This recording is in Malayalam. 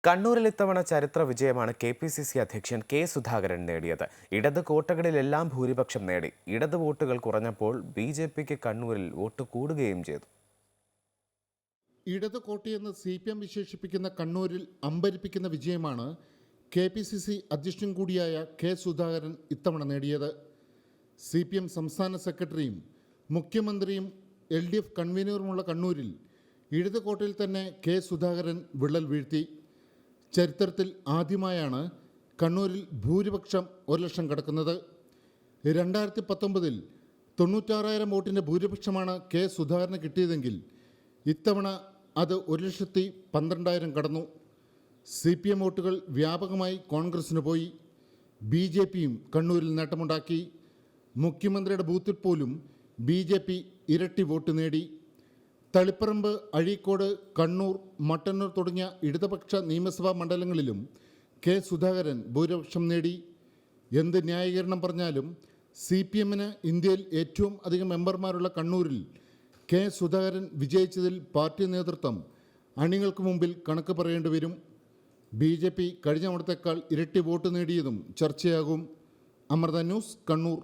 കണ്ണൂരിൽ ഇത്തവണ ചരിത്ര വിജയമാണ് KPCC അധ്യക്ഷൻ കെ സുധാകരൻ നേടിയത്. ഇടത് കോട്ടകളിലെല്ലാം ഭൂരിപക്ഷം നേടി. ഇടത് വോട്ടുകൾ കുറഞ്ഞപ്പോൾ BJPക്ക് കണ്ണൂരിൽ വോട്ട് കൂടുകയും ചെയ്തു. ഇടത് കോട്ടയെന്ന് CPM വിശേഷിപ്പിക്കുന്ന കണ്ണൂരിൽ അമ്പരിപ്പിക്കുന്ന വിജയമാണ് KPCC അധ്യക്ഷൻ കൂടിയായ കെ സുധാകരൻ ഇത്തവണ നേടിയത്. CPM സംസ്ഥാന സെക്രട്ടറിയും മുഖ്യമന്ത്രിയും LDF കൺവീനറുമുള്ള കണ്ണൂരിൽ ഇടത് കോട്ടയിൽ തന്നെ കെ സുധാകരൻ വിള്ളൽ വീഴ്ത്തി. ചരിത്രത്തിൽ ആദ്യമായാണ് കണ്ണൂരിൽ ഭൂരിപക്ഷം 1,00,000 കടക്കുന്നത്. 2019-ൽ 96,000 വോട്ടിൻ്റെ ഭൂരിപക്ഷമാണ് കെ സുധാകരന് കിട്ടിയതെങ്കിൽ ഇത്തവണ അത് 1,12,000 കടന്നു. CPM വോട്ടുകൾ വ്യാപകമായി കോൺഗ്രസിന് പോയി. BJPയും കണ്ണൂരിൽ നേട്ടമുണ്ടാക്കി. മുഖ്യമന്ത്രിയുടെ ബൂത്തിൽ പോലും BJP ഇരട്ടി വോട്ട് നേടി. തളിപ്പറമ്പ്, അഴീക്കോട്, കണ്ണൂർ, മട്ടന്നൂർ തുടങ്ങിയ ഇടതുപക്ഷ നിയമസഭാ മണ്ഡലങ്ങളിലും കെ സുധാകരൻ ഭൂരിപക്ഷം നേടി. എന്ത് ന്യായീകരണം പറഞ്ഞാലും CPMന് ഇന്ത്യയിൽ ഏറ്റവും അധികം മെമ്പർമാരുള്ള കണ്ണൂരിൽ കെ സുധാകരൻ വിജയിച്ചതിൽ പാർട്ടി നേതൃത്വം അണികൾക്ക് മുമ്പിൽ കണക്ക് പറയേണ്ടി വരും. BJP കഴിഞ്ഞ തവണത്തേക്കാൾ ഇരട്ടി വോട്ട് നേടിയതും ചർച്ചയാകും. അമൃത ന്യൂസ്, കണ്ണൂർ.